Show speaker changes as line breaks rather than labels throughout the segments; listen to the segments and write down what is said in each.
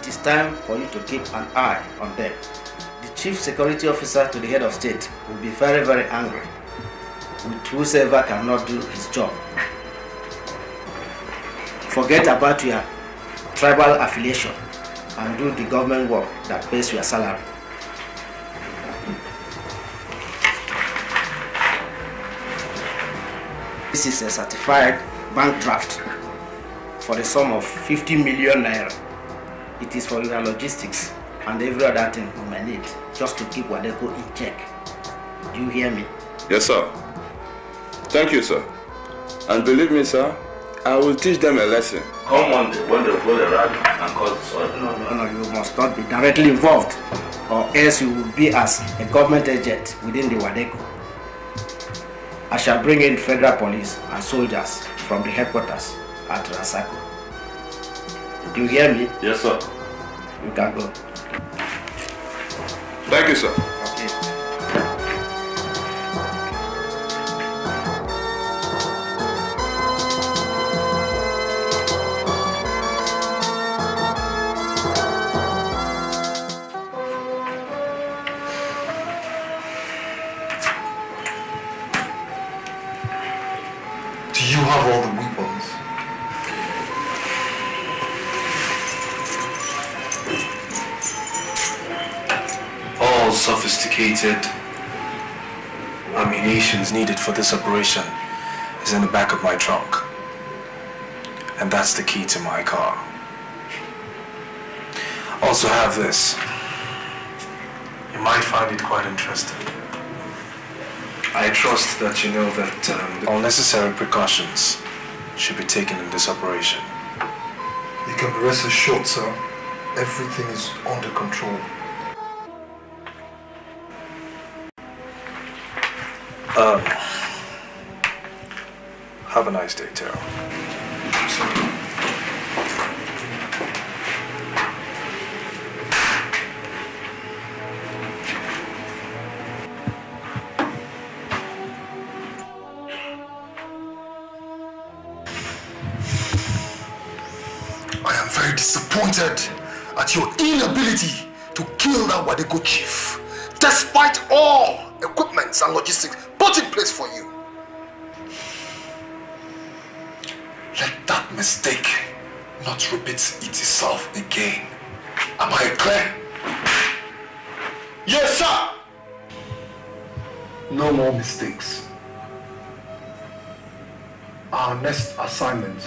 it is time for you to keep an eye on them. The chief security officer to the head of state will be very, very angry with whosoever cannot do his job. Forget about your tribal affiliation and do the government work that pays your salary. This is a certified bank draft for the sum of 50 million naira. It is for your logistics and every other thing you may need, just to keep Wadeko in check. Do you hear me?
Yes, sir. Thank you, sir. And believe me, sir, I will teach them a lesson.
Come on, when they pull the rag and cause disorder.
No, you must not be directly involved, or else you will be as a government agent within the Wadeko. I shall bring in federal police and soldiers from the headquarters at Rasako. Do you hear me?
Yes, sir.
You can go.
Thank you, sir.
Okay.
Do you have all the weapons?
All sophisticated ammunitions needed for this operation is in the back of my trunk. And that's the key to my car. Also have this. You might find it quite interesting. I trust that you know that all necessary precautions should be taken in this operation.
You can be rest assured, sir. Everything is under control.
Have a nice day, Taro.
I am very disappointed at your inability to kill that Wadeko chief, despite all equipments and logistics put in place for you. Let that mistake not repeat itself again. Am I clear?
Yes, sir.
No more mistakes. Our next assignment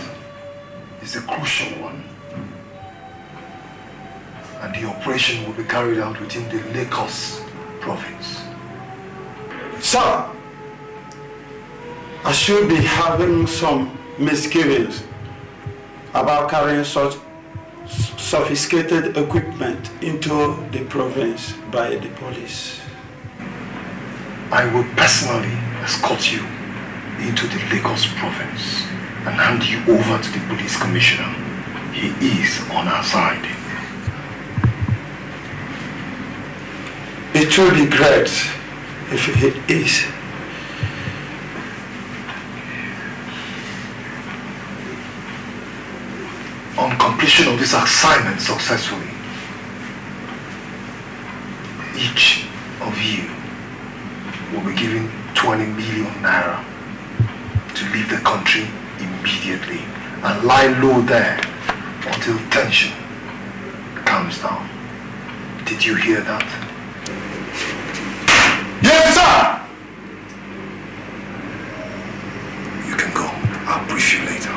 is a crucial one. And the operation will be carried out within the Lagos province.
Sir, I should be having some misgivings about carrying such sophisticated equipment into the province by the police.
I will personally escort you into the Lagos province and hand you over to the police commissioner. He is on our side.
It will be great if he is.
On completion of this assignment successfully, each of you will be given 20 million naira to leave the country immediately and lie low there until tension calms down. Did you hear that?
Yes, sir.
You can go. I'll brief you later.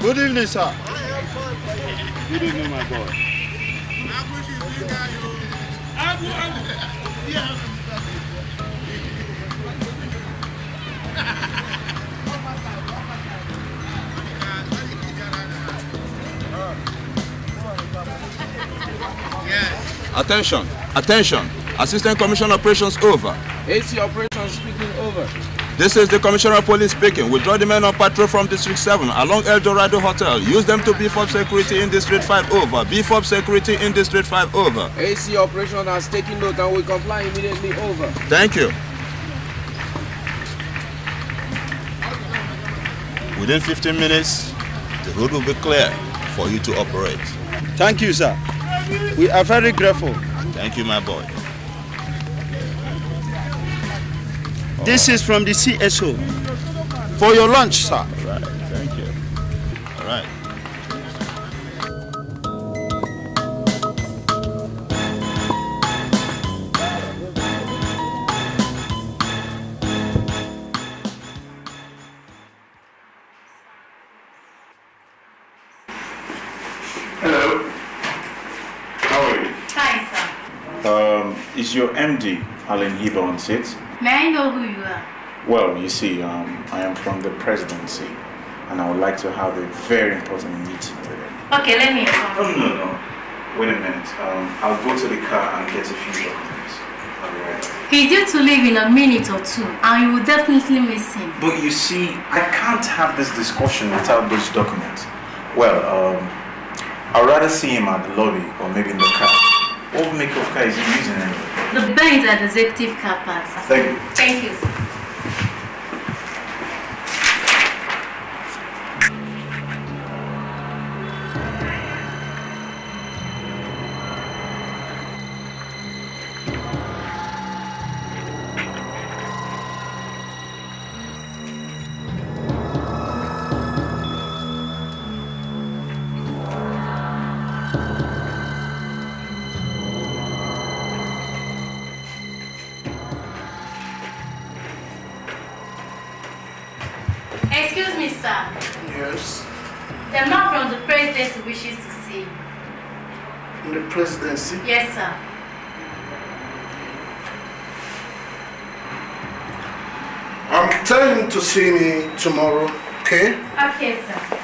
Good evening, sir. Good evening, my boy.
Attention, attention. Assistant Commissioner Operations over.
AC Operations speaking over.
This is the Commissioner of Police speaking. Withdraw the men on patrol from District 7 along El Dorado Hotel. Use them to beef up security in District 5 over. Beef up security in District 5 over.
AC Operations has taken note and will comply immediately over.
Thank you. Within 15 minutes, the road will be clear for you to operate.
Thank you, sir. We are very grateful.
Thank you, my boy.
This is from the CSO. For your lunch, sir.
All right, thank you. All right.
Hello. How are you?
Hi, sir.
Is your MD, Alan Hiba, on set?
May I know who you are?
Well, you see, I am from the presidency, and I would like to have a very important meeting with him.
Okay, let me inform you.
No. Wait a minute. I'll go to the car and get a few documents. I'll be right back.
He's due to leave in a minute or two, and you will definitely miss him.
But you see, I can't have this discussion without those documents. Well, I'd rather see him at the lobby or maybe in the car. What make of car is he using anyway?
The Benz at the executive car park.
Thank you.
Thank you, sir. Excuse me, sir.
Yes.
The man from the presidency wishes to see you.
From the presidency?
Yes, sir.
I'm telling him to see me tomorrow, okay?
Okay, sir.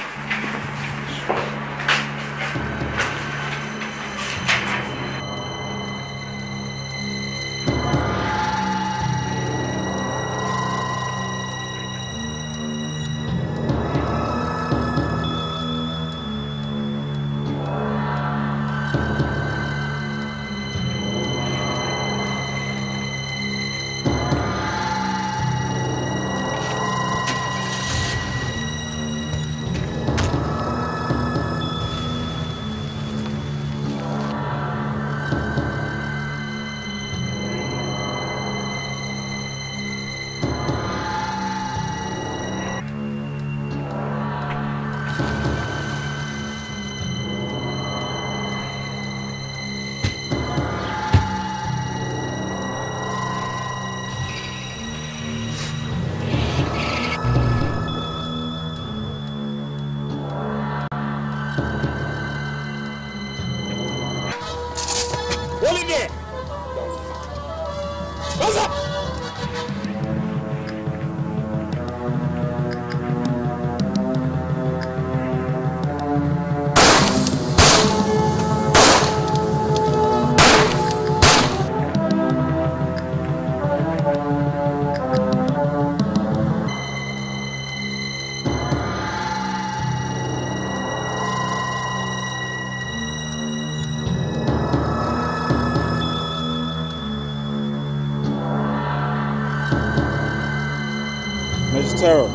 Terror.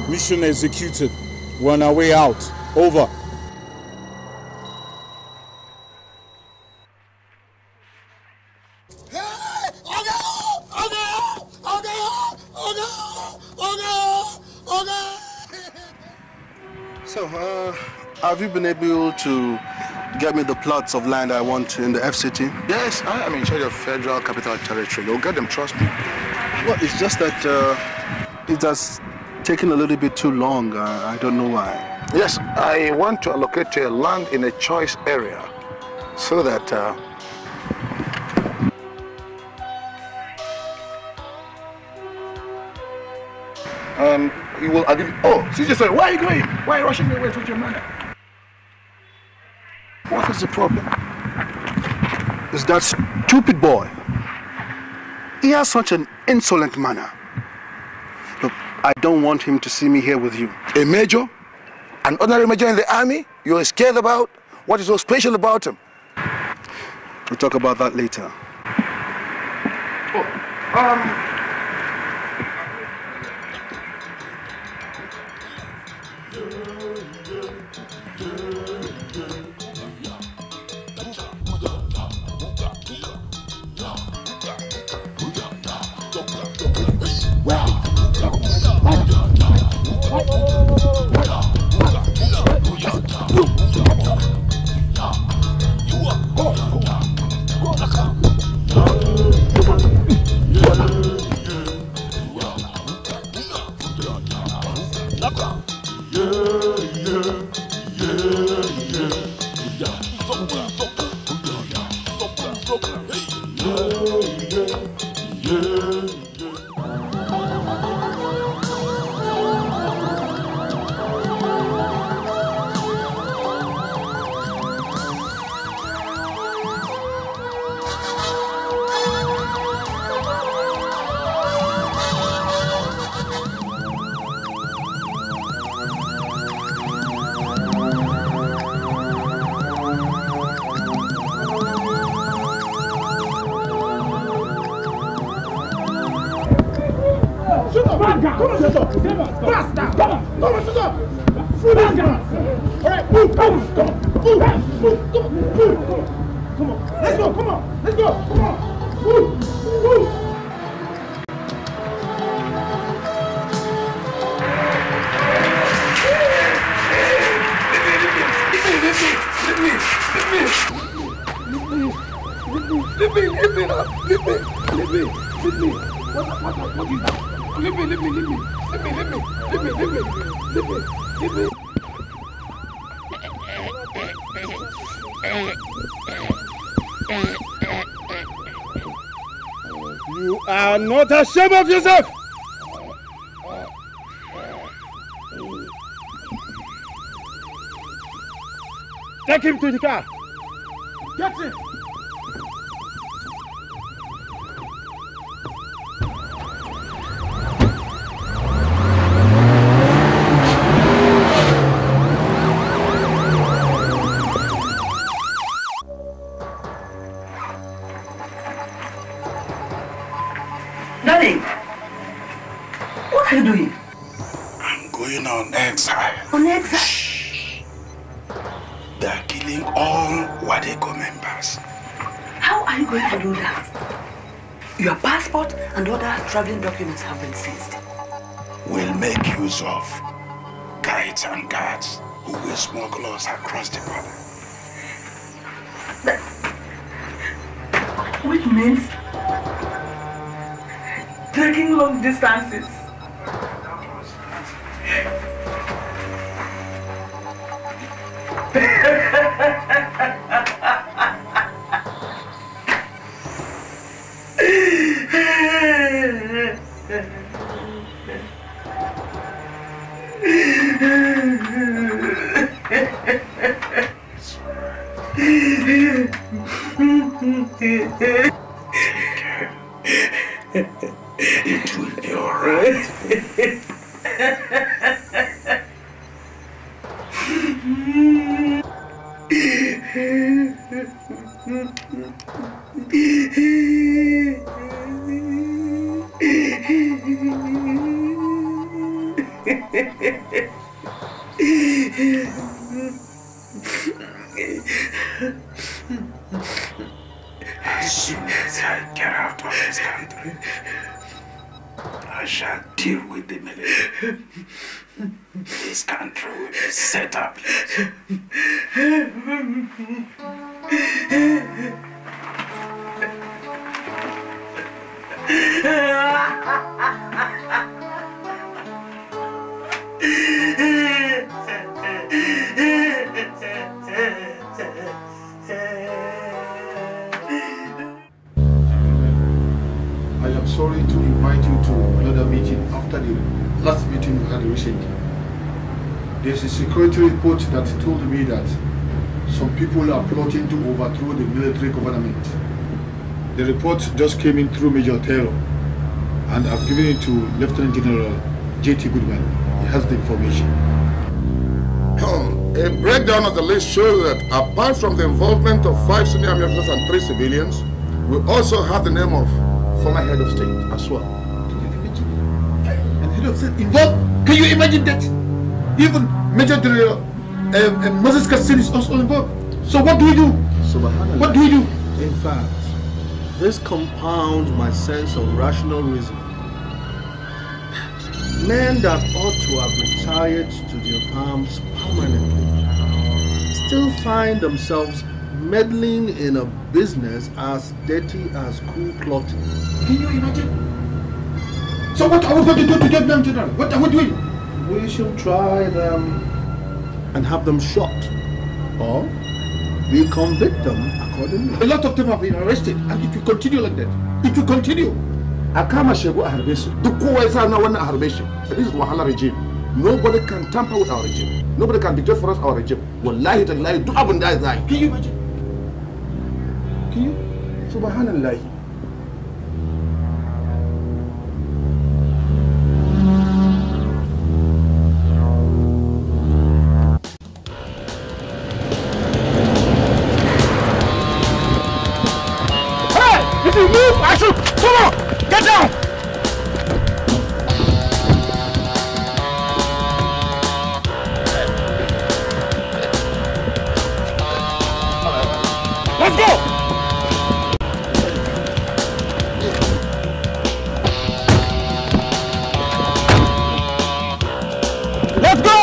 Mission executed. We're on our way out. Over.
So, have you been able to get me the plots of land I want in the FCT? Yes, I am in charge of Federal Capital Territory. You'll get them, trust me. Well, it's just that it has taken a little bit too long. I don't know why. Yes, I want to allocate a land in a choice area so that you will agree. Oh, CJ, sorry, where are you going? Why are you rushing me away with your manner? What is the problem? Is that stupid boy? He has such an insolent manner. Look, I don't want him to see me here with you. A major? An ordinary major in the army? You're scared about? What is so special about him? We'll talk about that later.
You are not ashamed of yourself! Take him to the car! Get him!
Darling, what are you doing?
I'm going on exile.
On exile?
Shh. They are killing all Wadeko members.
How are you going to do that? Your passport and other traveling documents have been seized.
We'll make use of guides and guards who will smuggle us across the border.
Which means trekking long distances.
It will be all right. As soon as I get out of this country, I shall deal with the military. This country will be set up.
invite you to another meeting after the last meeting we had recently. There's a security report that told me that some people are plotting to overthrow the military government. The report just came in through Major Terror, and I've given it to Lieutenant General J.T. Goodman. He has the information.
A breakdown of the list shows that apart from the involvement of 5 senior officers and 3 civilians, we also have the name of former head of state as well.
And head of state involved? Can you imagine that? Even Major General Moses Kassin is also involved. So what do we do? What do we do?
In fact, this compounds my sense of rational reasoning. Men that ought to have retired to their farms permanently still find themselves meddling in a business as dirty as cool clothing.
Can you imagine? So what are we going to do to get them, General? What are we doing?
We should try them and have them shot, or we convict them accordingly.
A lot of them have been arrested, and it will continue like that. It will continue.
Akama Shego Harbeshi. This is Wahala regime. Nobody can tamper with our regime. Nobody can dictate for us our regime. Wallahi tallahi, do happen die.
Can you imagine? Can you? Subhanallah.
If you move, I shoot! Come on! Get down! Let's go! Let's go!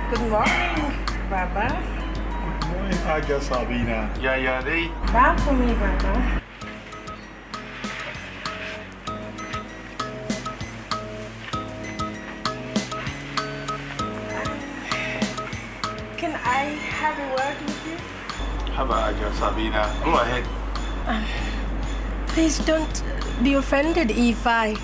Good morning, Baba.
Good morning, Aja Sabina. Yeah, they.
Bow for me, Baba. Can I have a word with you?
How about Aja Sabina? Go ahead.
Please don't be offended if I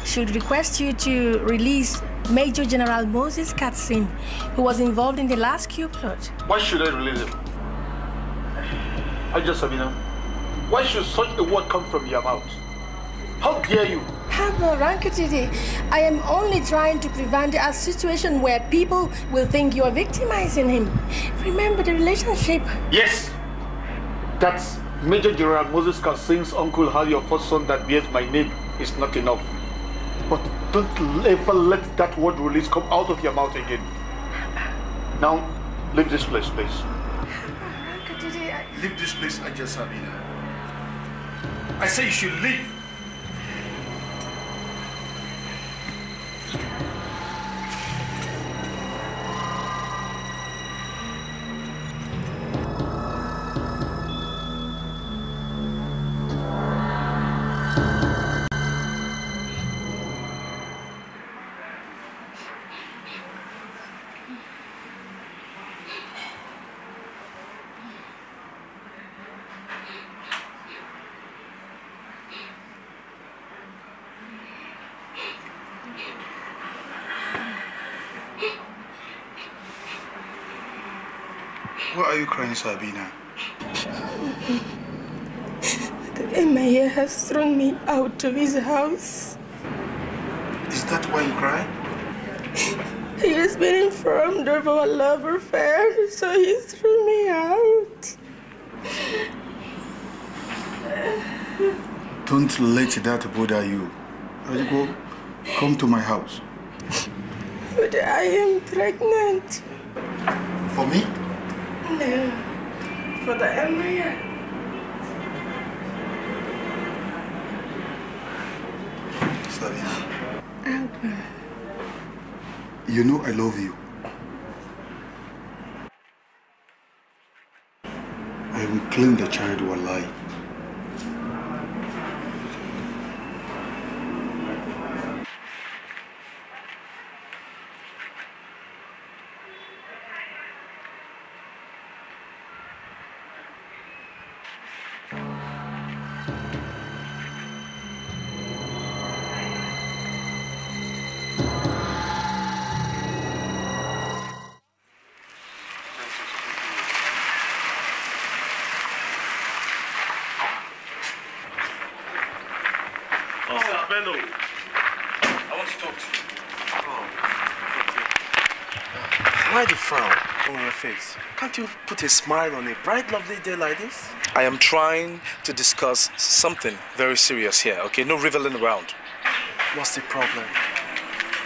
should request you to release Major General Moses Katsin, who was involved in the last coup plot.
Why should I release him? Aja Sabina, why should such a word come from your mouth? How dare you?
Rankatidi, I am only trying to prevent a situation where people will think you are victimizing him. Remember the relationship.
Yes, that's Major General Moses Kassin's uncle had your first son that bears my name is not enough. But don't ever let that word release come out of your mouth again. Now, leave this place, please. Leave this place, Aja Sabina. I say you should leave. Why are you crying, Sabina?
The MIA has thrown me out of his house.
Is that why you cry?
He has been informed of our love affair, so he threw me out.
Don't let that bother you. Go, come to my house.
But I am pregnant.
For me?
No, for the MIA.
Sabina.
Albert.
You know I love you.
I will claim the child will lie.
Why the frown on your face? Can't you put a smile on a bright, lovely day like this?
I am trying to discuss something very serious here, okay? No riveling around.
What's the problem?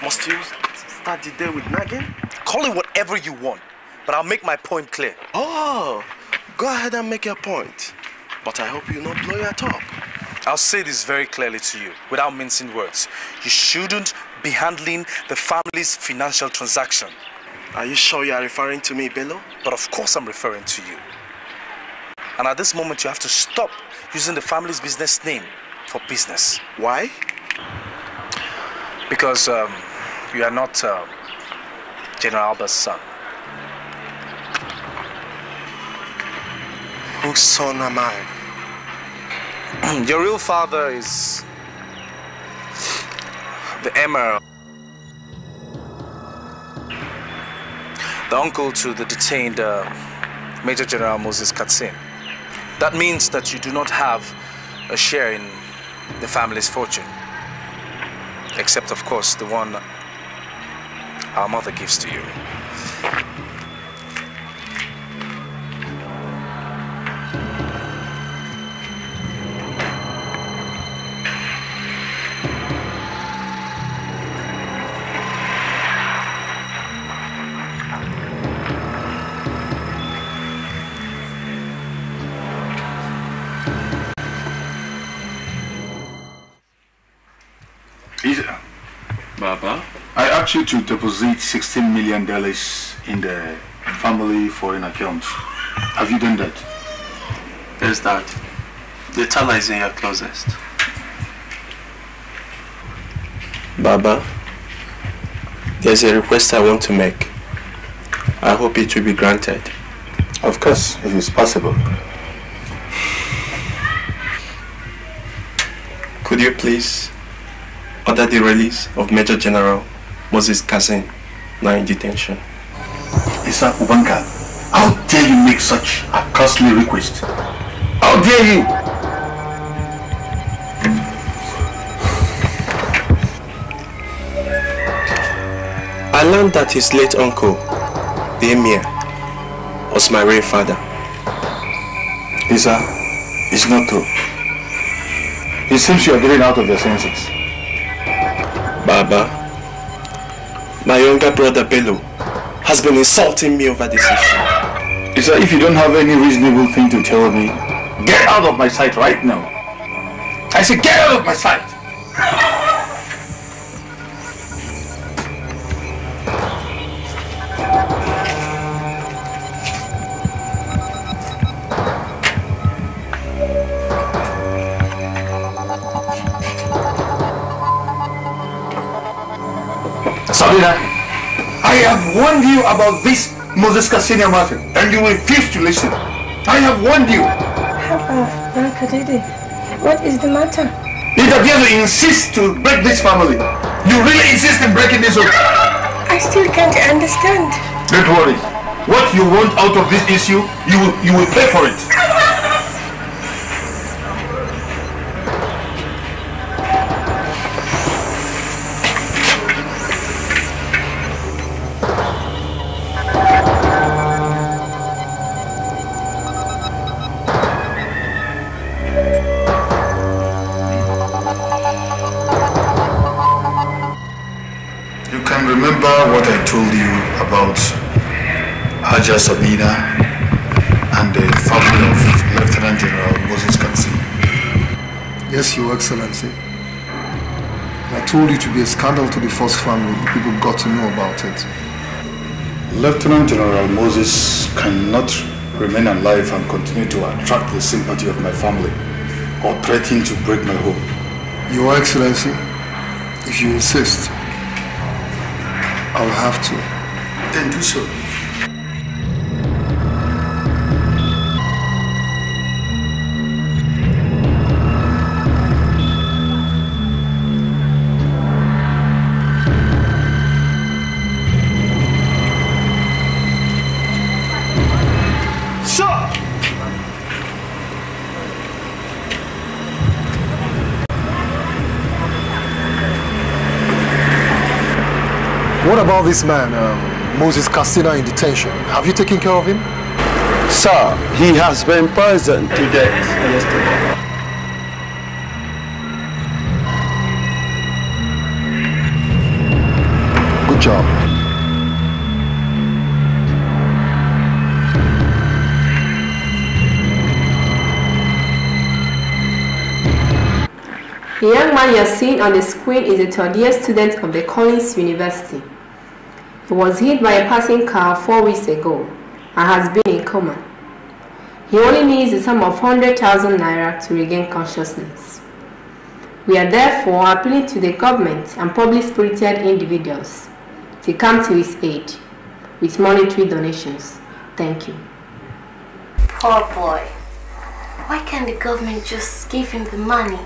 Must you start the day with nagging?
Call it whatever you want, but I'll make my point clear.
Oh, go ahead and make your point. But I hope you not blow your top.
I'll say this very clearly to you, without mincing words. You shouldn't be handling the family's financial transaction.
Are you sure you are referring to me, Bello?
But of course I'm referring to you. And at this moment, you have to stop using the family's business name for business.
Why?
Because you are not General Albert's son.
Whose son am I?
Your real father is the Emir, the uncle to the detained Major General Moses Katsin. That means that you do not have a share in the family's fortune, except of course the one our mother gives to you.
Baba, I asked you to deposit $16 million in the family foreign account. Have you done that?
There's that. The teller is in your closest. Baba, there's a request I want to make. I hope it will be granted.
Of course, if it's possible.
Could you please order the release of Major General Moses Katsin, now in detention?
Isa Ubanka, how dare you make such a costly request? How dare you?
I learned that his late uncle, the Emir, was my real father.
Isa, it's not true. It seems you are getting out of your senses.
Baba, my younger brother Bello has been insulting me over this issue.
Isa, if you don't have any reasonable thing to tell me, get out of my sight right now. I said get out of my sight! Sabina, I have warned you about this Moses Katsin matter, and you refuse to listen. I have warned you.
What is the matter?
It appears you insist to break this family. You really insist in breaking this up.
I still can't understand.
Don't worry. What you want out of this issue, you will pay for it. Remember what I told you about Haja Sabina and the family of Lieutenant General Moses Katsin?
Yes, Your Excellency. I told you to be a scandal to the first family. People got to know about it.
Lieutenant General Moses cannot
remain alive and continue to attract the sympathy of my family or threaten to break my home. Your Excellency, if you insist, I'll have to.
Then do so.
What about this man, Moses Castina, in detention? Have you taken care of him?
Sir, he has been present today. Yesterday.
Good job.
The young man you're seeing on the screen is a third-year student of the Collins University. He was hit by a passing car 4 weeks ago and has been in coma. He only needs a sum of 100,000 naira to regain consciousness. We are therefore appealing to the government and public-spirited individuals to come to his aid with monetary donations. Thank you.
Poor boy. Why can't the government just give him the money?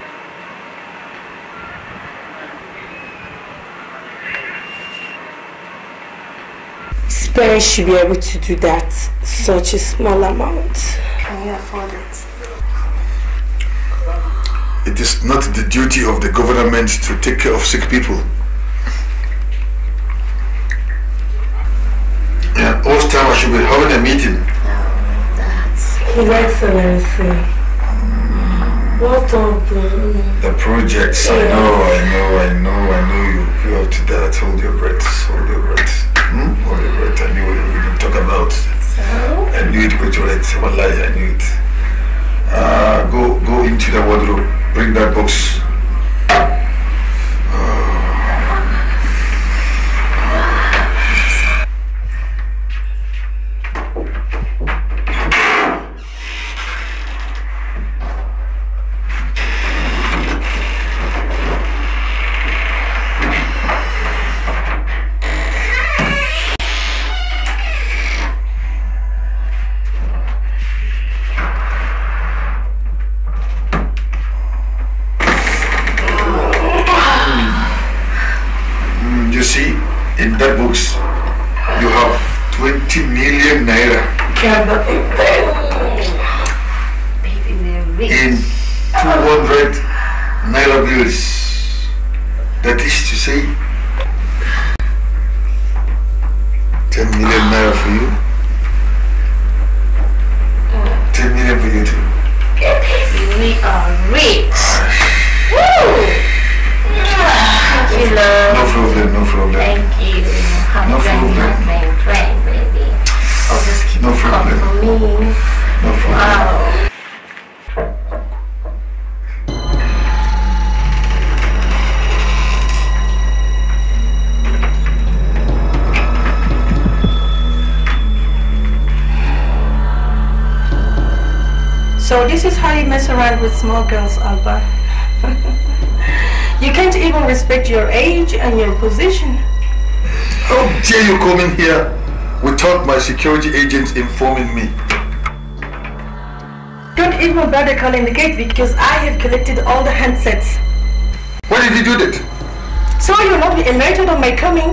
His parents should be able to do that, such a small amount.
Can you afford it?
It is not the duty of the government to take care of sick people. Yeah, all the time I should be having a meeting.
His Excellency, what of
the projects? I know you up to that. Hold your breath, hold your breath. Hold your breath. I knew what you were going to talk about. I knew it was right. Wallahi, I knew it. Go into the wardrobe. Bring that box. In 200 naira bills. That is to say 10 million naira for you. 10 million for you too.
We are rich. Woo! Thank you, love.
No problem.
Thank you.
No problem.
Friend, baby. Oh, just keep
no problem.
For me.
No problem.
Wow.
So this is how you mess around with small girls, Alba. You can't even respect your age and your position.
How dare you come in here without my security agents informing me?
Don't even bother calling the gate because I have collected all the handsets.
Why did you do that?
So you'll not be alerted on my coming.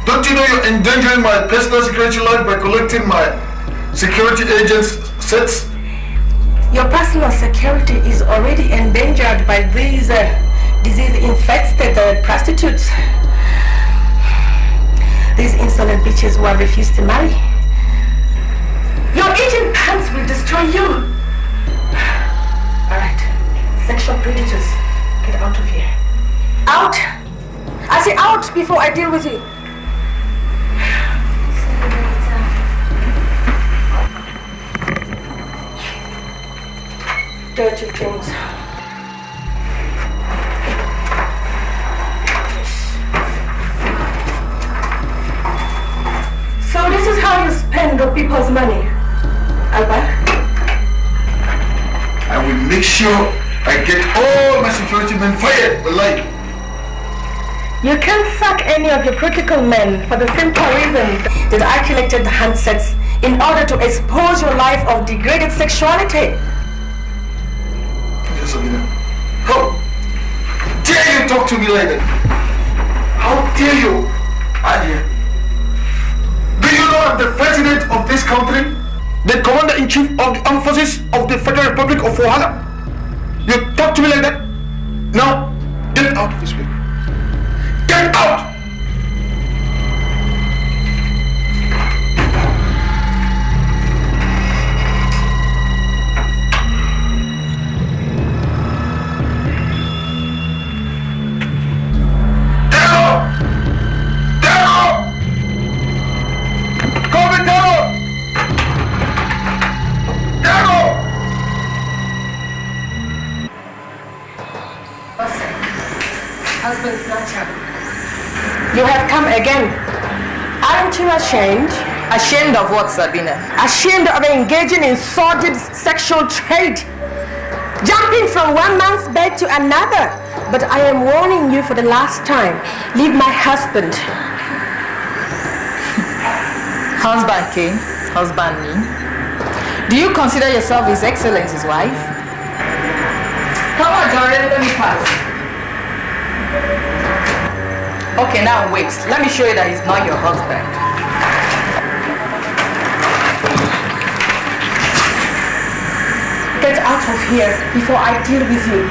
Don't you know you're endangering my personal security life by collecting my security agents' sets?
Your personal security is already endangered by these disease-infected prostitutes. These insolent bitches who have refused to marry. Your agent pants will destroy you. Alright, sexual predators, get out of here. Out! I say out before I deal with you. Dirty things. So this is how you spend the people's money.
sure I get all my security men fired, wallahi.
You can't sack any of your critical men for the simple reason that I collected the handsets in order to expose your life of degraded sexuality.
Yes, Sabina. How dare you talk to me like that? How dare you, Adia? Do you know I'm the president of this country? The commander-in-chief of the armed forces of the Federal Republic of Wahala? You talk to me like that? Now, get out of this way. Get out!
Husband snatcher. You have come again. Aren't you ashamed?
Ashamed of what, Sabina?
Ashamed of engaging in sordid sexual trade. Jumping from one man's bed to another. But I am warning you for the last time. Leave my husband.
Husband King? Husband me? Do you consider yourself His Excellency's wife? Come on, Jordan, let me pass. Okay, now wait. Let me show you that he's not your husband.
Get out of here before I deal with you.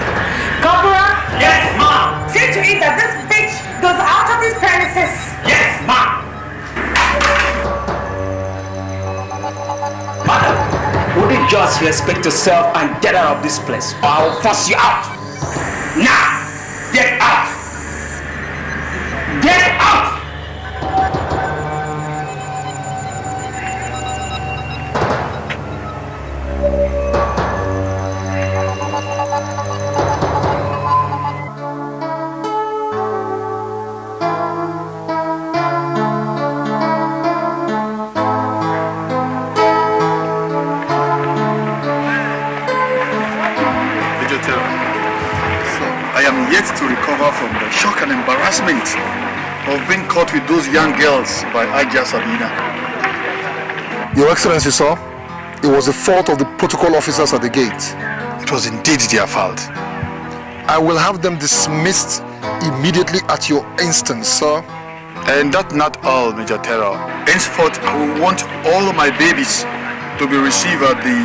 Corporal?
Yes, ma'am.
See to it that this bitch goes out of these premises.
Yes, ma'am. Madam, would you just respect yourself and get out of this place, or I will force you out. Now, get out. Get out!
Major Terror, I am yet to recover from the shock and embarrassment of being caught with those young girls by Aja Sabina. Your Excellency, sir, it was the fault of the protocol officers at the gate. It was indeed their fault. I will have them dismissed immediately at your instance, sir. And that not all, Major Terror. Henceforth, I will want all my babies to be received at the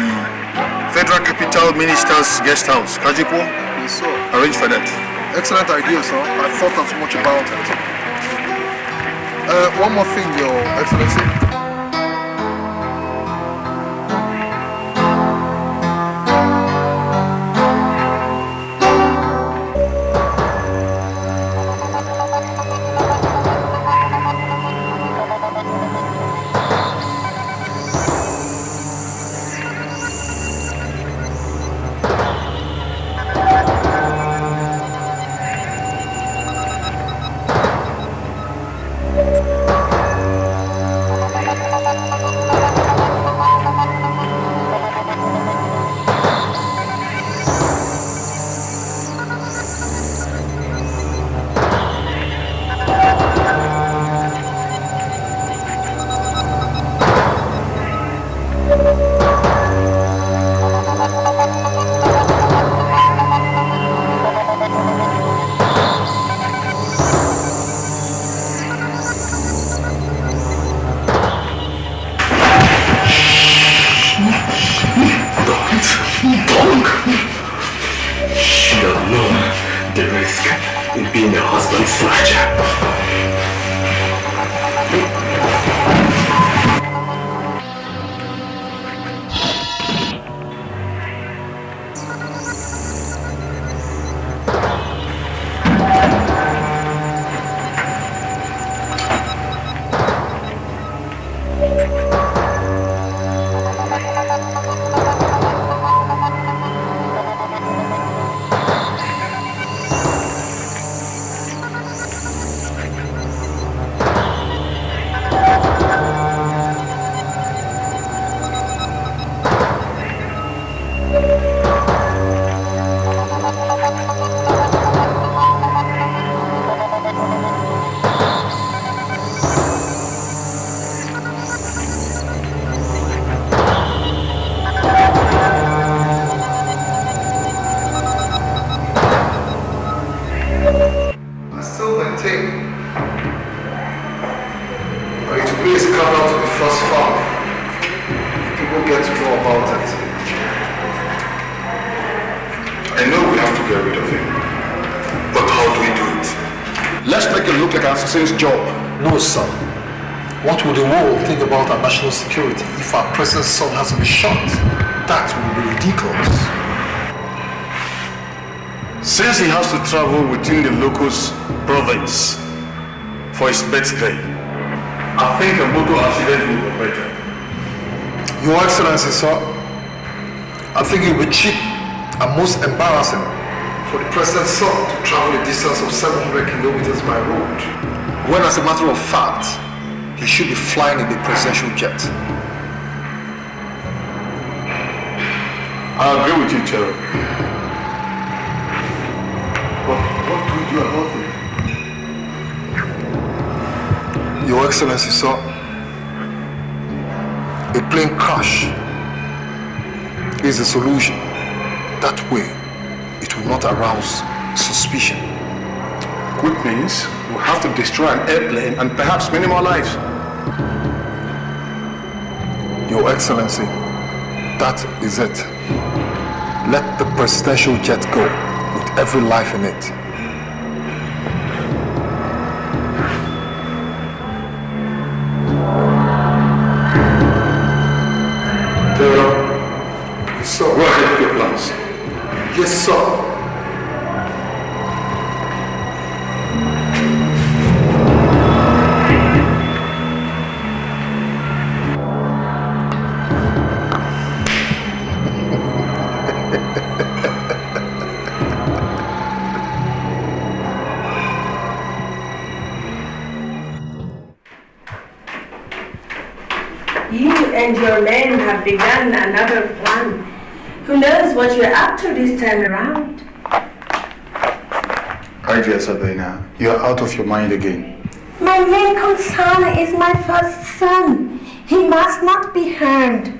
Federal Capital Minister's guest house, Kajipo. Yes, sir. Arrange for that. Excellent idea, sir. I thought as much about it. One more thing, Your Excellency. thing. It will be a scandal to the first family. People get to know about it.
I know we have to get rid of him. But how do we do it? Let's make it look like an assassin's job.
No, sir. What will the world think about our national security if our president's son has to be shot? That will be ridiculous.
Since he has to travel within the locus province for his birthday, I think a motor accident will be better.
Your Excellency, sir, I think it will be cheap and most embarrassing for the president's son to travel a distance of 700 kilometers by road, when as a matter of fact, he should be flying in the presidential jet.
I agree with you, Chair. But what do we do about it?
Your Excellency, sir, a plane crash is a solution. That way, it will not arouse suspicion.
Which means we'll have to destroy an airplane and perhaps many more lives.
Your Excellency, that is it. Let the presidential jet go with every life in it. Yes, sir.
Go ahead with your plans.
Yes, sir.
You and your men have begun another plan. Who knows what you're up to this time around?
Idea, Sabina, you're out of your mind again.
My main concern is my first son. He must not be harmed.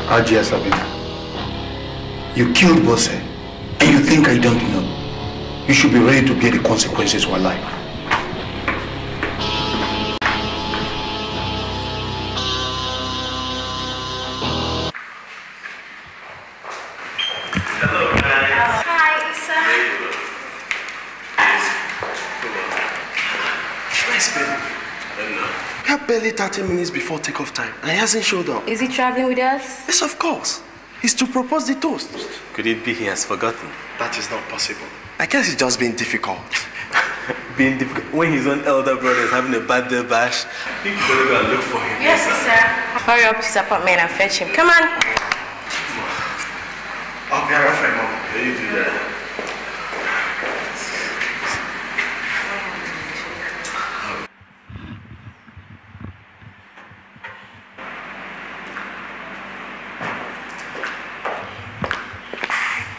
Ajia Sabina, you killed Bose, and you think I don't know. You should be ready to bear the consequences for life.
Barely 30 minutes before takeoff time, and he hasn't showed up.
Is he traveling with us?
Yes, of course. He's to propose the toast.
Could it be he has forgotten?
That is not possible. I guess he's just being difficult.
Being difficult? When his own elder brother is having a birthday bash, I think you better go and look for him.
Yes, sir. Hurry up to his apartment and fetch him. Come on.
I'll be right for Mom.
Can you do that?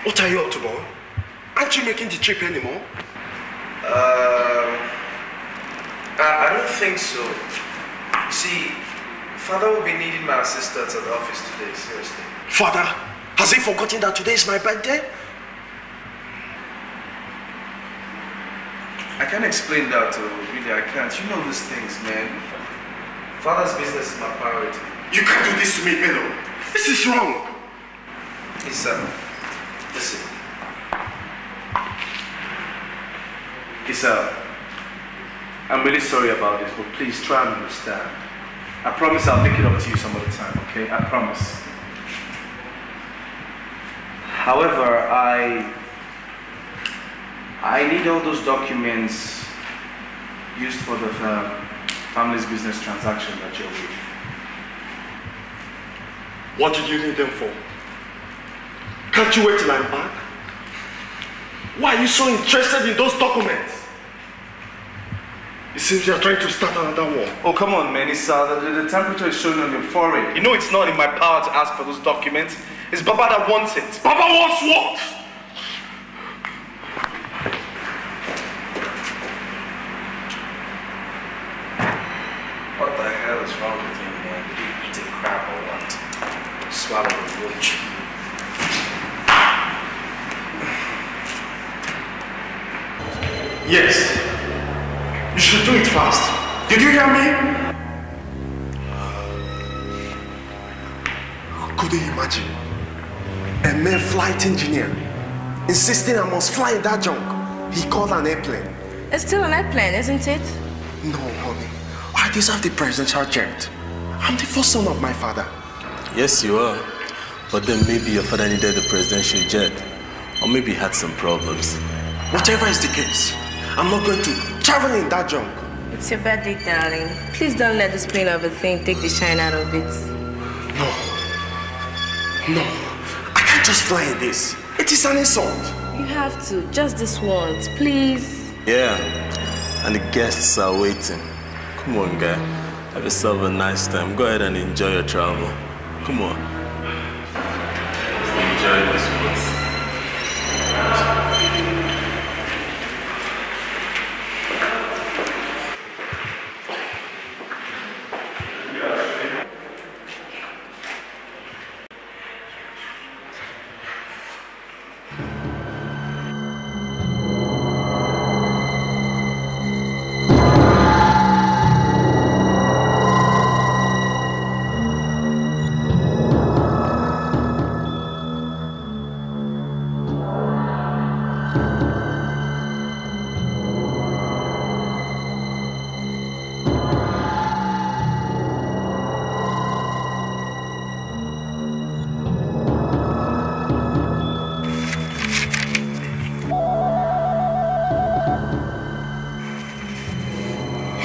What are you up to, boy? Aren't you making the trip anymore?
I don't think so. See, Father will be needing my assistance at the office today, seriously.
Father, has he forgotten that today is my birthday?
I can't explain that, really, I can't. You know these things, man. Father's business is my priority.
You can't do this to me, Bello. This is wrong.
Listen.
Isa, I'm really sorry about this, but please try and understand. I promise I'll make it up to you some other time, okay? I promise. However, I need all those documents used for the family's business transaction that you're with.
What did you need them for? Can't you wait till I'm back? Why are you so interested in those documents? It seems you're trying to start another war.
Oh, come on, man. It's, the temperature is showing on your forehead. You know it's not in my power to ask for those documents. It's Baba that wants it.
Baba wants what?
What the hell is wrong with you, man? Did you eat a crab or what? Swallow a roach. Yes. You should do it fast. Did you hear me? Could you imagine? A mere flight engineer insisting I must fly in that junk. He called an airplane.
It's still an airplane, isn't it?
No, honey. I deserve the presidential jet. I'm the first son of my father.
Yes, you are. But then maybe your father needed the presidential jet. Or maybe he had some problems.
Whatever is the case, I'm not going to travel in that junk.
It's your birthday, darling. Please don't let this plain of a thing take the shine out of it.
No. No. I can't just fly in this. It is an insult.
You have to. Just this once, please.
Yeah. And the guests are waiting. Come on, guy. Have yourself a nice time. Go ahead and enjoy your travel. Come on. Enjoy this one.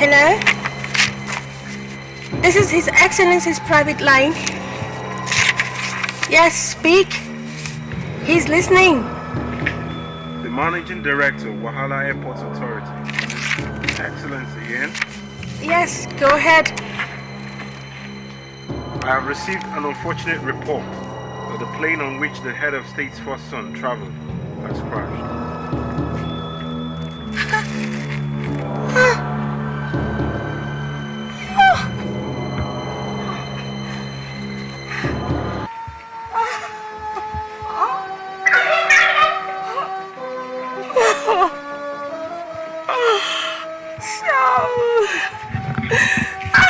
Hello? This is His Excellency's private line. Yes, speak. He's listening.
The Managing Director of Wahala Airports Authority. His Excellency Ian.
Yes, go ahead.
I have received an unfortunate report that the plane on which the head of state's first son traveled has crashed.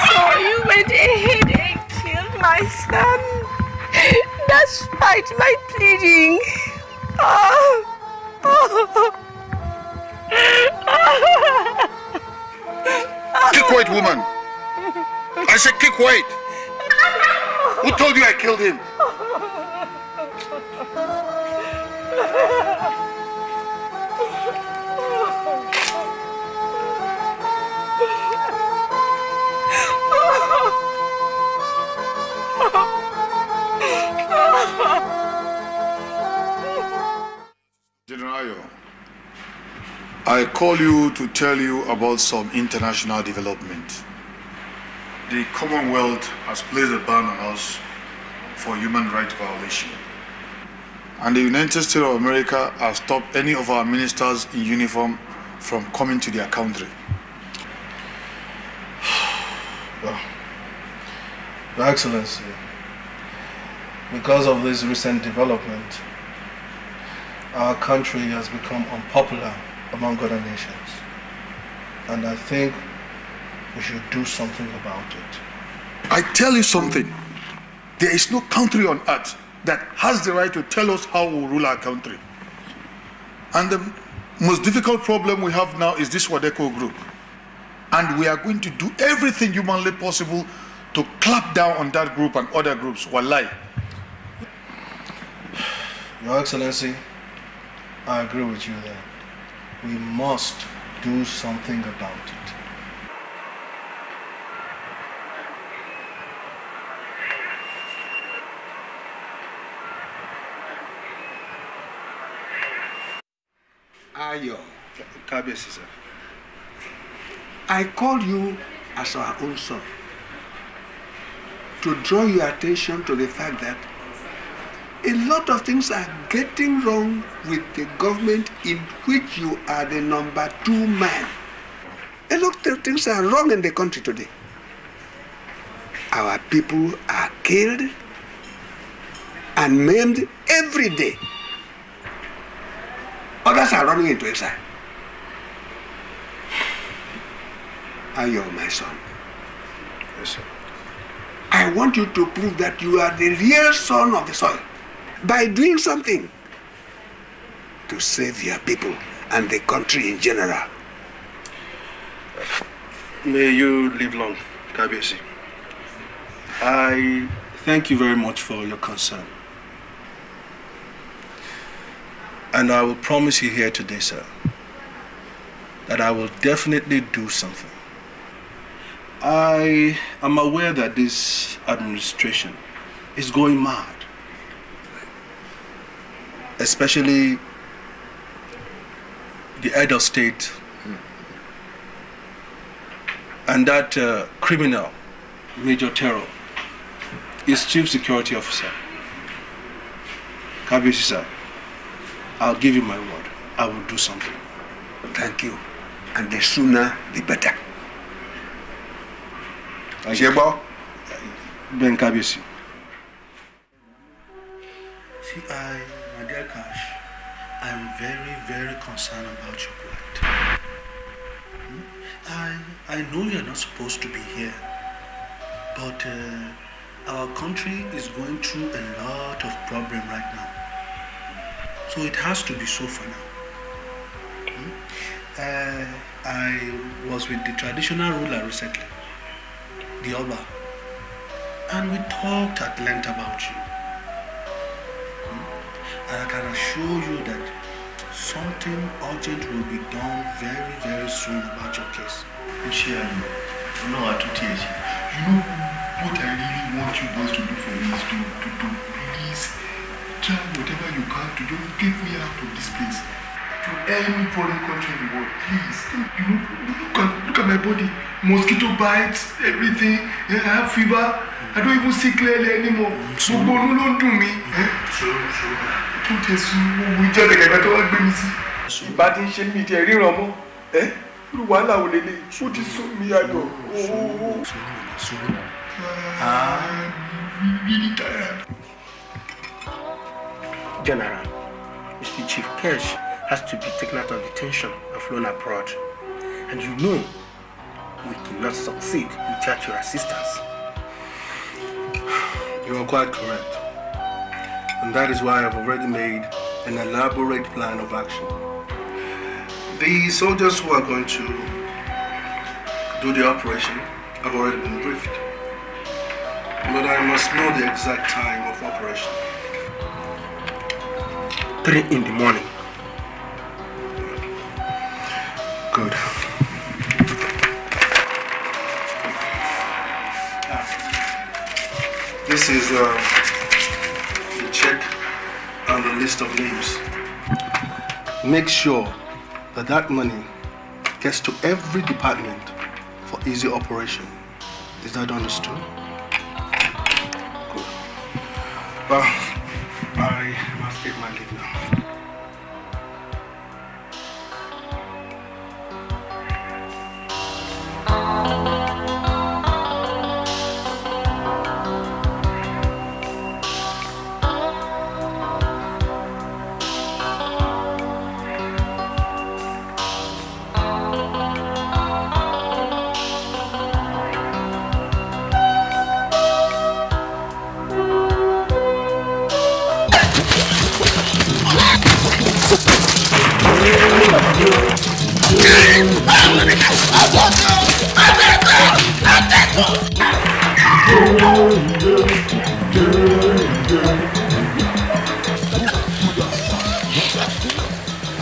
So you went ahead and killed my son, despite my pleading.
Keep quiet, woman. I said keep quiet. Who told you I killed him? General, I call you to tell you about some international development. The Commonwealth has placed a ban on us for human rights violation. And the United States of America has stopped any of our ministers in uniform from coming to their country.
Well, Your Excellency, because of this recent development, our country has become unpopular among other nations. And I think we should do something about it.
I tell you something. There is no country on earth that has the right to tell us how we rule our country. And the most difficult problem we have now is this Wadeko group. And we are going to do everything humanly possible to clap down on that group and other groups. Wallahi.
Your Excellency, I agree with you there. We must do something about it.
Ayo, Kabiyesi, sir. I call you as our own son to draw your attention to the fact that a lot of things are getting wrong with the government in which you are the #2 man. A lot of things are wrong in the country today. Our people are killed and maimed every day. Others are running into exile. Ayo, my son.
Yes, sir.
I want you to prove that you are the real son of the soil by doing something to save your people and the country in general.
May you live long, Kabiyesi. I thank you very much for your concern. And I will promise you here today, sir, that I will definitely do something. I am aware that this administration is going mad. Especially the head of state and that criminal, Major Terror, is Chief Security Officer. Kabiyesi, sir, I'll give you my word. I will do something.
Thank you. And the sooner, the better.
Ajebo? Ben Kabiyesi. See, my dear Cash, I am very, very concerned about your plight. I know you're not supposed to be here, but our country is going through a lot of problem right now. So it has to be so for now. I was with the traditional ruler recently, the Oba, and we talked at length about you. And I can assure you that something urgent will be done very, very soon about your case.
You know what I really want you boys to do for me is to please try whatever you can to just get me out of this place. To any foreign country in the world, please. Look at my body. Mosquito bites, everything. I have fever. I don't even see clearly anymore. So don't do me. Don't tell you. We just like I don't want to bad in shame me. Tell you, Romo. Wala ulele. What is so me? I know. I'm really tired.
General, Mr. Chief Kesh has to be taken out of detention and flown abroad. And you know, we cannot succeed without your assistance.
You are quite correct. And that is why I've already made an elaborate plan of action. The soldiers who are going to do the operation have already been briefed. But I must know the exact time of operation.
3 in the morning.
Good. This is the check and the list of names. Make sure that that money gets to every department for easy operation. Is that understood? Cool. Well, I must take my leave now.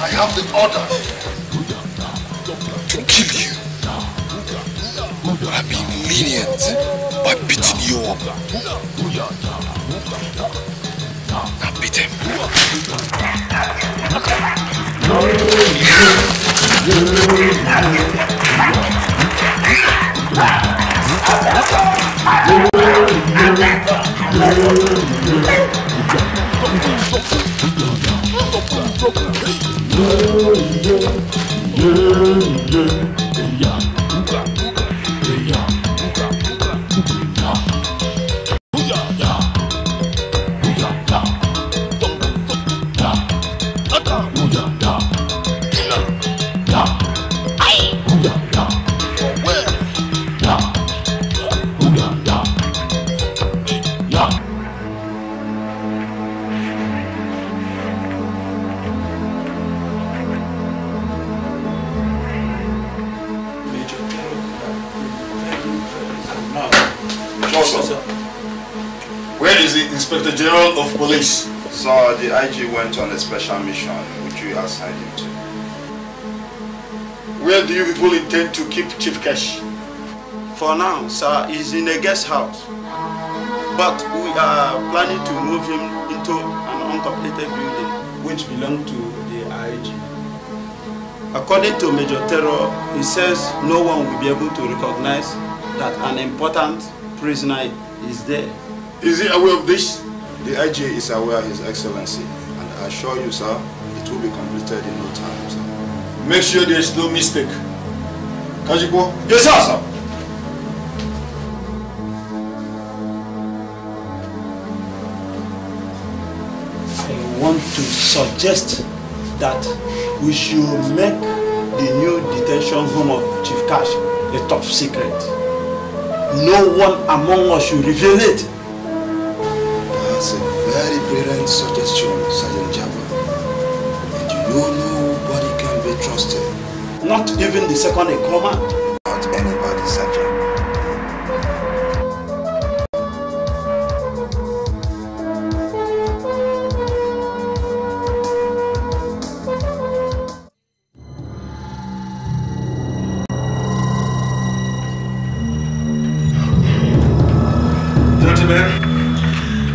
I have the order to kill you. I'm being lenient by beating you up. Now beat him.
Where?
Yes, sir. Where is the Inspector General of Police?
Sir, the IG went on a special mission which we assigned him to.
Where do you people intend to keep Chief Cash?
For now, sir, he's in a guest house. But we are planning to move him into an uncompleted building which belongs to the IG. According to Major Terror, he says no one will be able to recognize that an important prisoner is there.
Is he aware of this?
The IG is aware, His Excellency, and I assure you, sir, it will be completed in no time, sir.
Make sure there is no mistake. Kajiko?
Yes, sir. I want to suggest that we should make the new detention home of Chief Cash a top secret. No one among us should reveal it.
That's a very brilliant suggestion, Sergeant Jabba. And you know nobody can be trusted.
Not even the second in command.
Not anybody, Sergeant.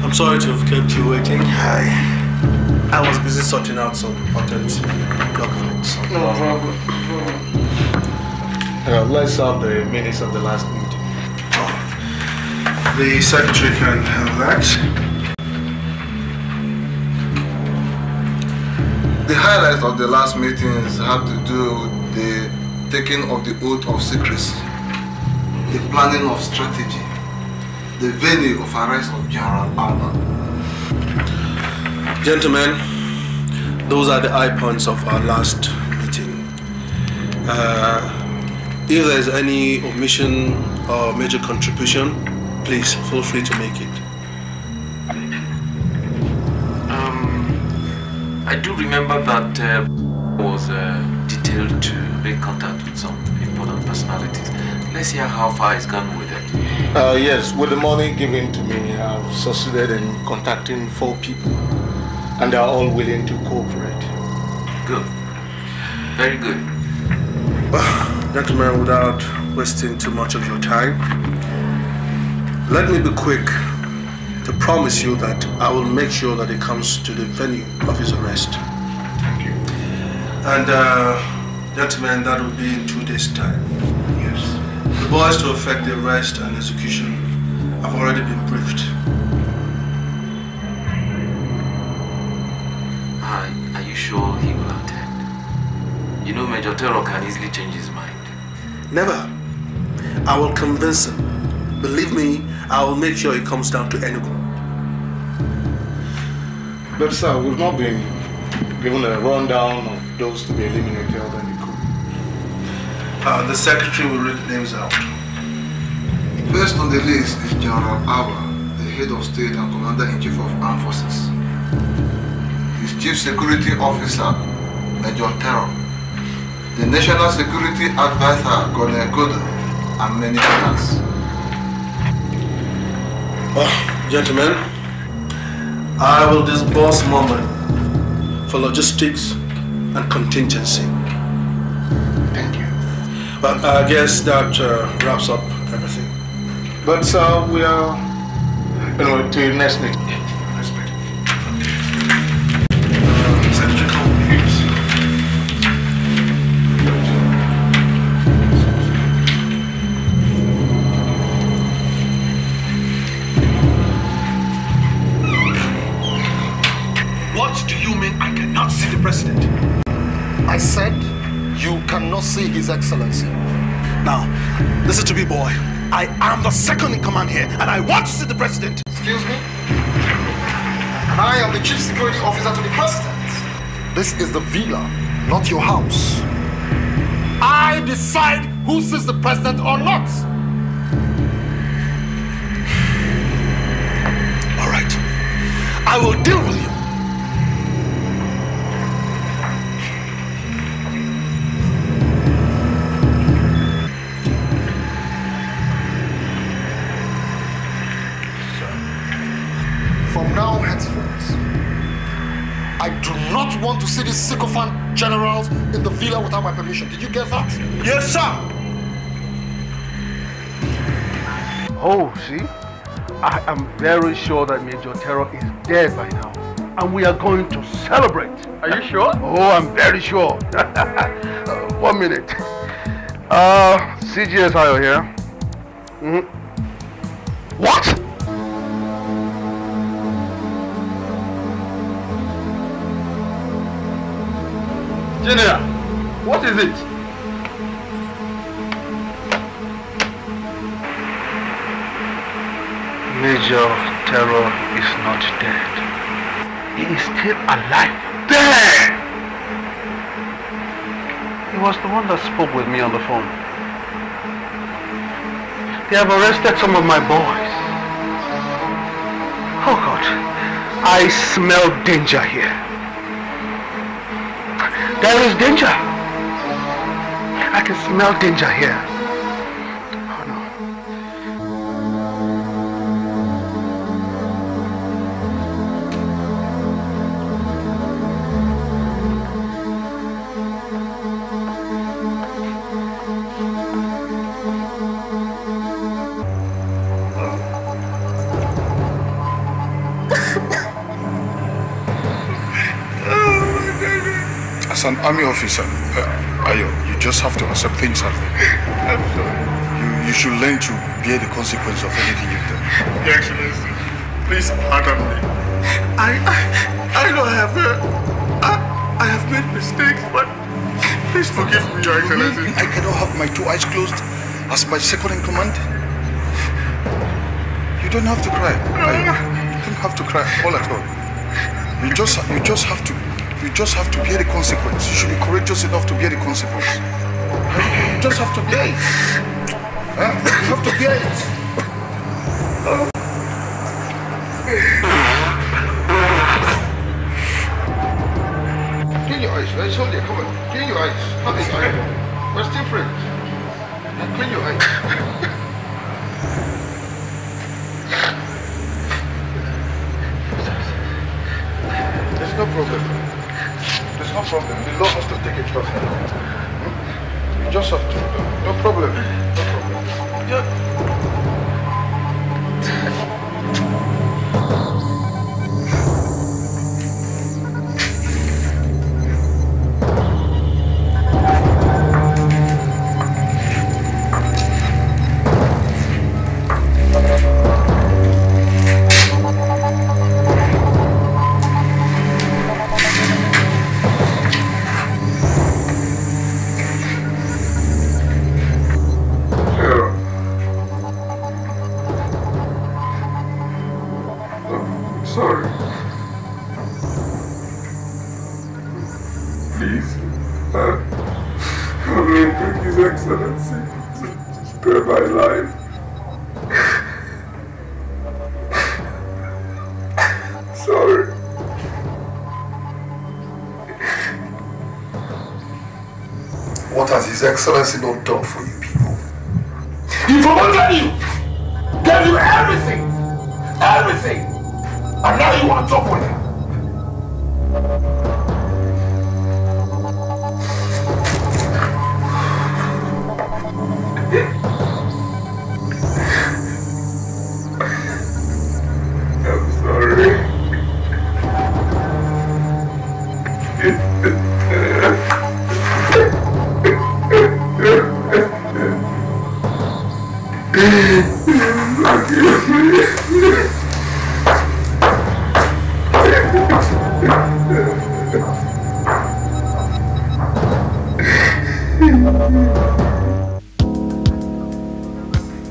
I'm sorry to have kept you waiting. I was busy sorting out some important documents.
No problem. Let's have the minutes of the last meeting.
The secretary can have that.
The highlights of the last meetings have to do with the taking of the oath of secrecy, the planning of strategy, the venue of arrest of General Alba.
Gentlemen, those are the high points of our last meeting. If there is any omission or major contribution, please feel free to make it.
I do remember that was detailed to make contact with some important personalities. Let's hear how far it's gone with it.
Yes, with the money given to me, I've succeeded in contacting 4 people, and they are all willing to cooperate.
Good. Very good.
Gentlemen, without wasting too much of your time, let me be quick to promise you that I will make sure that it comes to the venue of his arrest.
Thank you.
And gentlemen, that will be in 2 days' time. Yes. The boys to effect the arrest and execution have already been briefed.
Are you sure he will attend? You know Major Terror can easily change his mind.
Never. I will convince him. Believe me, I will make sure it comes down to Enugu.
But sir, we've not been given a rundown of those to be eliminated or any coup.
The secretary will read the names out.
First on the list is General Alba, the head of state and commander-in-chief of armed forces. His chief security officer, Major Terror, the national security advisor, Colonel Godo, and many others.
Gentlemen, I will disburse more money for logistics and contingency.
Thank you.
But I guess that wraps up everything.
But sir, we are to the next meeting.
Secretary, come, please.
What do you mean I cannot see the president?
I said you cannot see His Excellency.
Now, listen to me, boy. I am the second in command here, and I want to see the president.
Excuse me? And I am the chief security officer to the president. This is the villa, not your house. I decide who sees the president or not.
All right. I will deal with you.
see these sycophant generals in the villa without my permission. Did you get that?
Yes, sir.
Oh, see? I am very sure that Major Terror is dead by now. And we are going to celebrate.
Are you sure?
Oh, I'm very sure. 1 minute. CGS Ayo here. What?
General, what is it?
Major Terror is not dead. He is still alive. Dead! He was the one that spoke with me on the phone. They have arrested some of my boys. Oh God, I smell danger here. There is danger. I can smell danger here. Oh no.
As an army officer, Ayo, you just have to accept things as they are.
I'm sorry.
You should learn to bear the consequence of anything you've done.
Your Excellency, please pardon me. I know I have made mistakes, but please forgive me, Your Excellency.
I cannot have my 2 eyes closed as my second in command. You don't have to cry. You don't have to cry all at all. You just have to bear the consequence. You should be courageous enough to bear the consequence. You just have to bear it. You have to bear it. Clean your eyes, right? Hold it, come on. Clean your eyes. Have it, eye. We're still friends. Clean your eyes. There's no problem. There's no problem. The law has to take a trust. You just have to. No problem. No problem. Yeah. His Excellency not done for you people. He promoted you, gave you everything, and now you want to talk with him.
I'm sorry.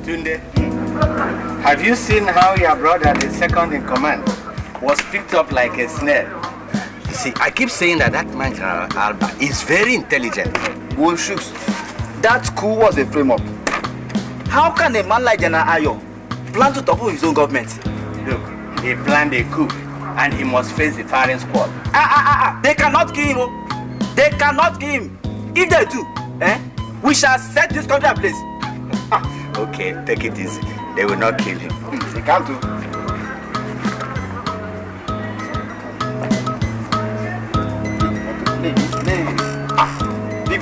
Tunde, have you seen how your brother, the second in command, was picked up like a snare? You see, I keep saying that man, General Alba, is very intelligent.
Well, Shooks, that coup was a frame-up. How can a man like General Ayo plan to topple his own government?
Look, he planned a coup, and he must face the firing squad.
They cannot kill him. They cannot kill him. If they do, we shall set this country ablaze.
Okay, take it easy. They will not kill him.
They can't do.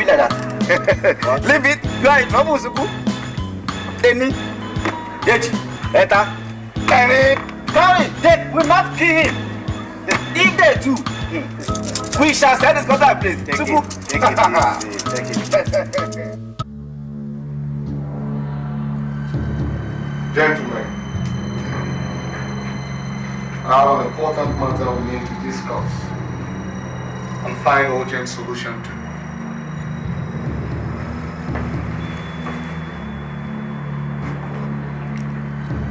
leave it like that. Leave it. You are in trouble, Suku. Any. Yet. Eta. Carry. Then we must kill him. If they do, we shall set this contract in place. Suku. Take it.
Gentlemen, I have an important matter we need to discuss and find urgent solution to.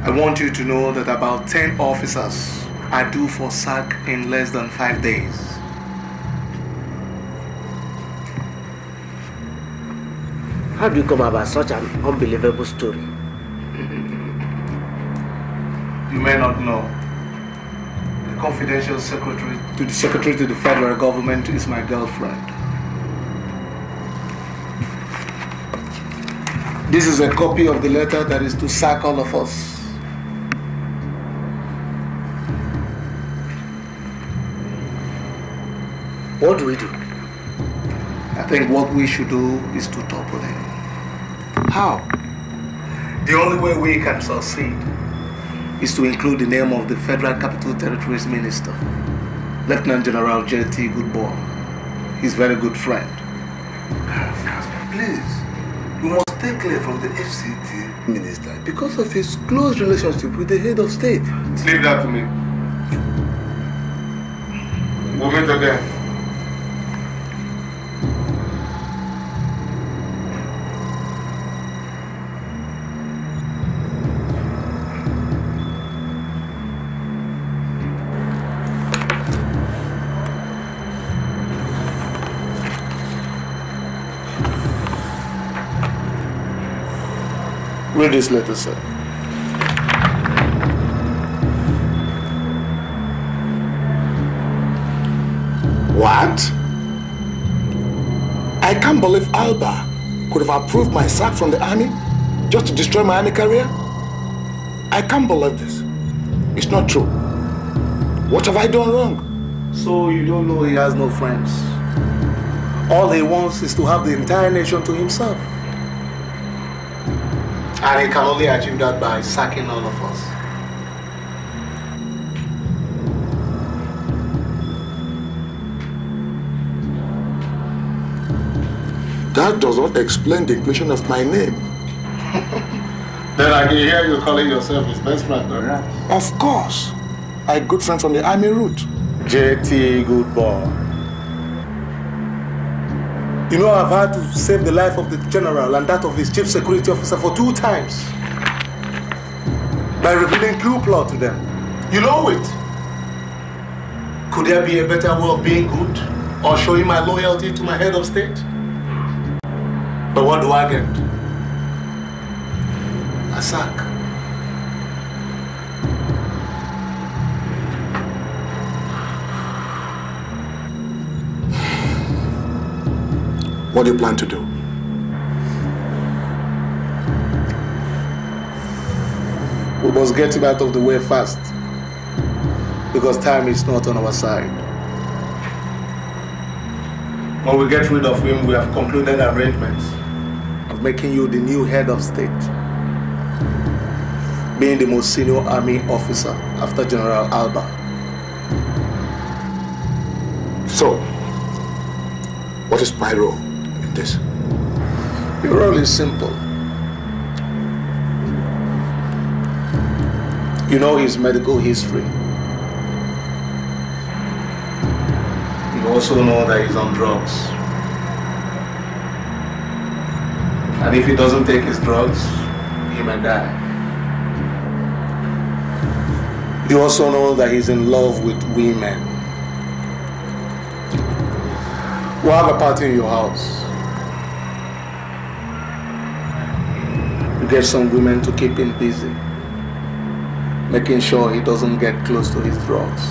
I want you to know that about 10 officers are due for sack in less than 5 days.
How do you come about such an unbelievable story?
You may not know. The confidential secretary to the federal government is my girlfriend. This is a copy of the letter that is to sack all of us.
What do we do?
I think what we should do is to topple him. How? The only way we can succeed is to include the name of the Federal Capital Territories Minister, Lieutenant General J.T. Goodboy, his very good friend.
Please, you must stay clear from the FCT minister because of his close relationship with the head of state.
Leave that to me. We'll meet again.
Read this letter, sir. What? I can't believe Alba could have approved my sack from the army just to destroy my army career. I can't believe this. It's not true. What have I done wrong?
So you don't know he has no friends. All he wants is to have the entire nation to himself. And he can only achieve that by sacking all of us.
That does not explain the inclusion of my name.
Then I can hear you calling yourself his best friend, right?
Of course. A good friend from the army route.
J.T. Goodboy. You know, I've had to save the life of the general and that of his chief security officer for 2 times. By revealing coup plot to them. You know it. Could there be a better way of being good? Or showing my loyalty to my head of state? But what do I get? A sack.
What do you plan to do?
We must get him out of the way fast. Because time is not on our side. When we get rid of him, we have concluded arrangements of making you the new head of state. Being the most senior army officer after General Alba.
So, what is my role in this?
Your role is simple. You know his medical history. You also know that he's on drugs. And if he doesn't take his drugs, he may die. You also know that he's in love with women. We'll have a party in your house. You get some women to keep him busy, making sure he doesn't get close to his drugs.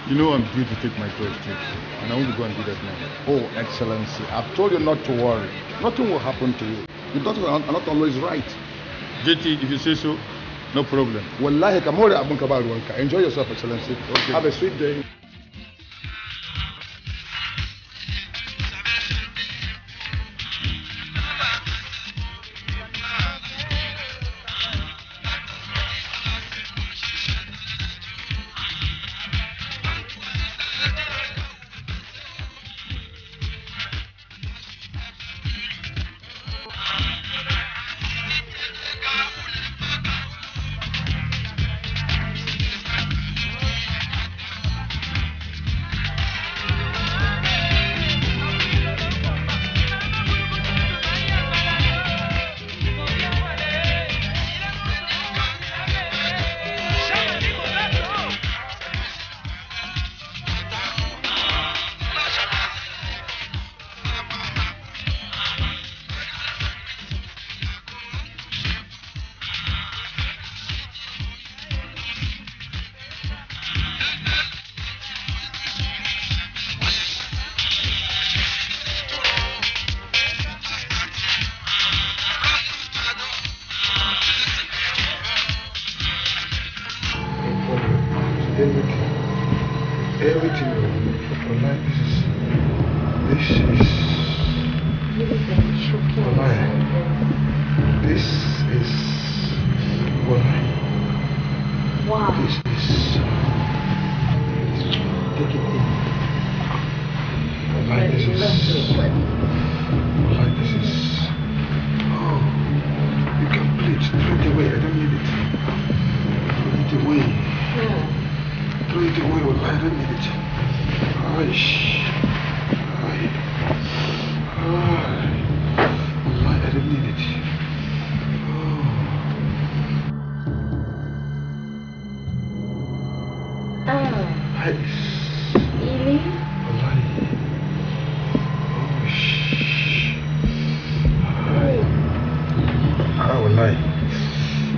You know I'm due to take my test too, and I want to go and do that now.
Oh, Excellency, I've told you not to worry. Nothing will happen to you. The doctors are not always right.
JT, if you say so, no problem.
Wallahi, kamori abun kabaruanka. Enjoy yourself, Excellency.
Okay.
Have a sweet day.
Everything for life. This is wow. This is take it in. Like this is oh, you can bleach, throw it away. I don't need it. Throw it away. Throw it away. I don't need it. Aish. I don't need it.
Really?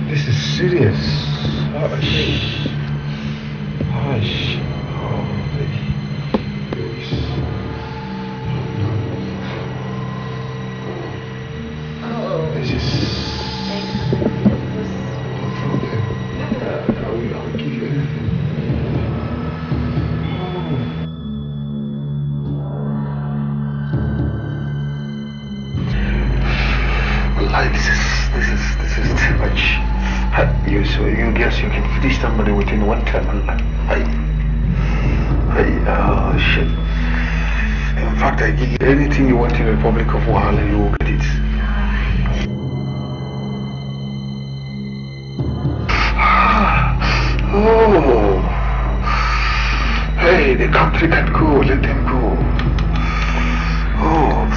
This is serious. You guess you can finish somebody within one time. Shit. In fact, I give you anything you want in the Republic of Wahala, you will get it. Oh. Hey, the country can go. Let them go. Oh.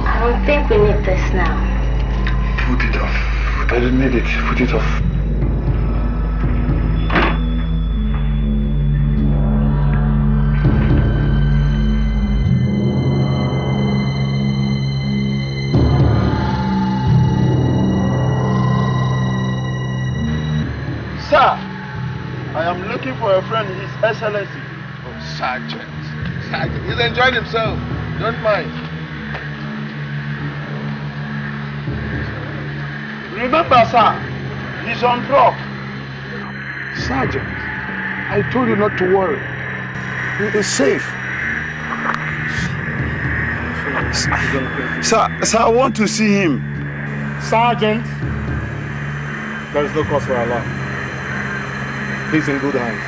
I don't think we need this now.
Put it off. I don't need it. Put it off.
Sir, I am looking for a friend, His Excellency.
Oh, Sergeant. Sergeant. He's enjoying himself. Don't mind.
Remember, sir, he's on drug.
Sergeant, I told you not to worry. He is safe.
Sir, I want to see him.
Sergeant, there is no cause for alarm. He's in good hands.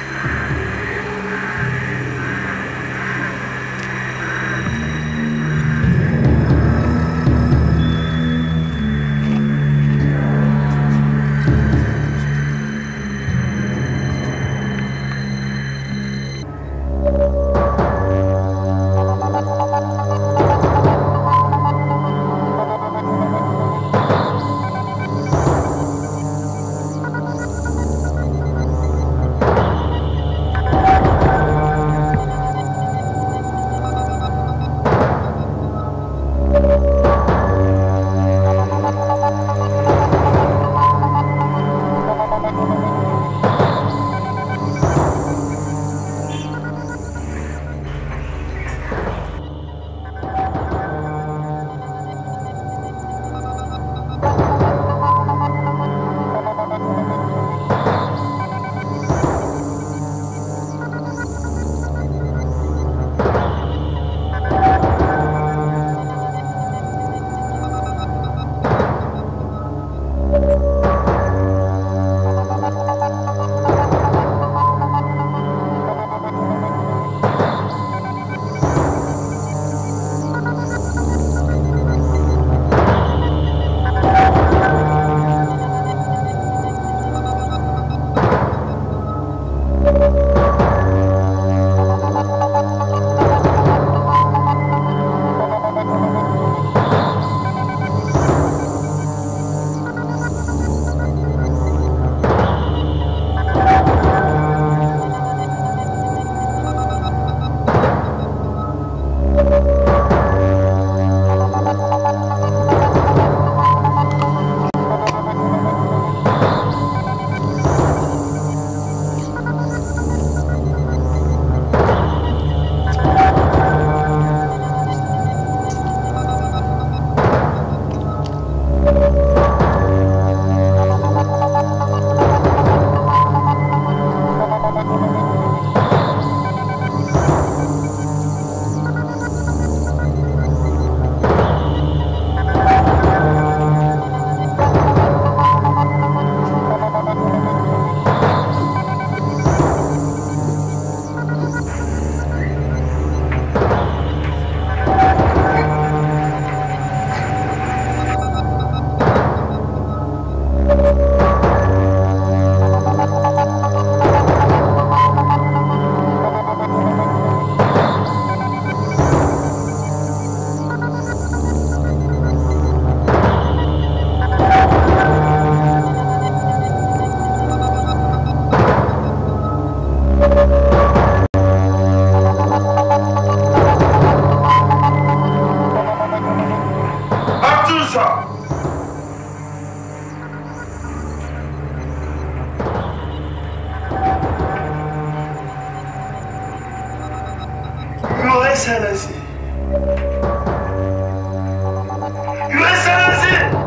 After, sir. Your Excellency. Your Excellency.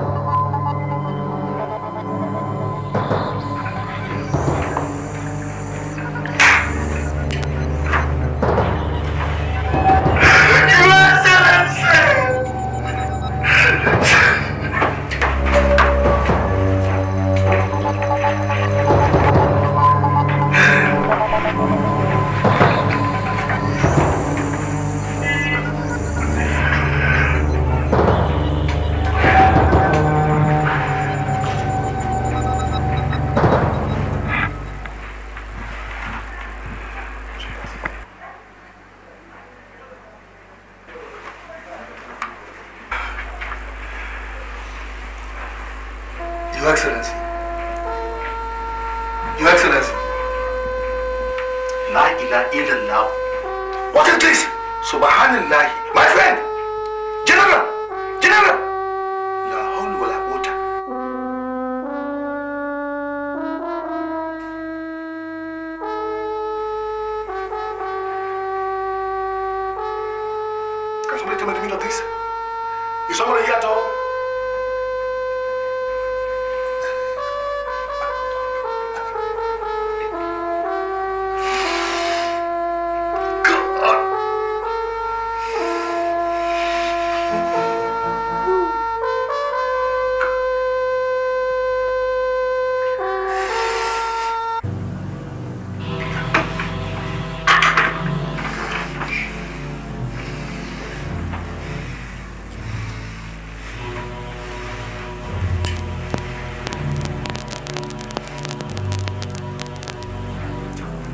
Your Excellency. Your Excellency.
La ilaha illallah.
What is this? Subhanallah. My friend. General. General. La hawla wala quwwata. Can somebody tell me the meaning of this? Is somebody here at all?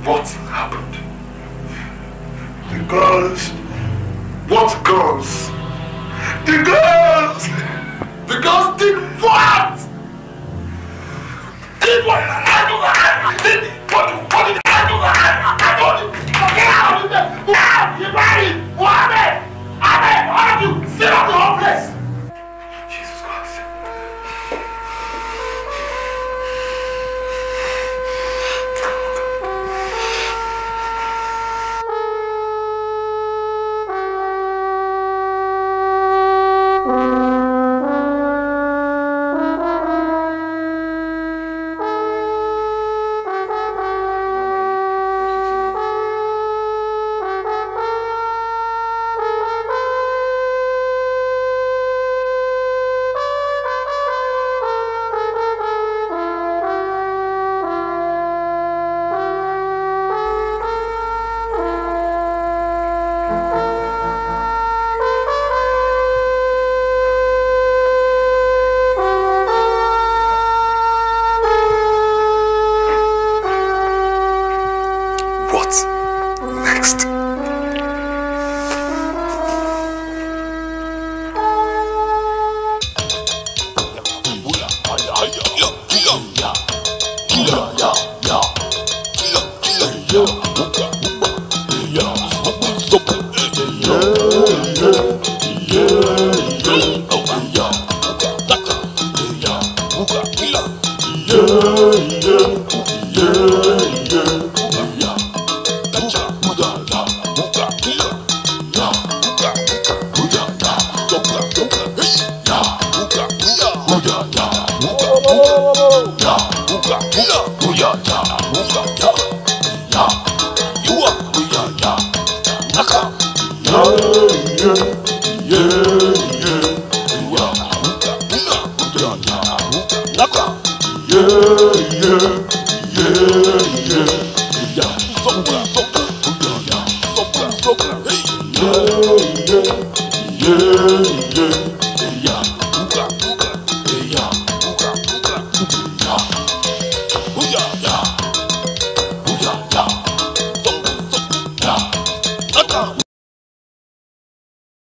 What happened? The girls. What girls? The girls! The girls did what? Did what? Did what did I do? I told you. Get out of there! You're married! Mohammed! Ahmed! All of you! Sit up the whole place! Jesus Christ. Yeah.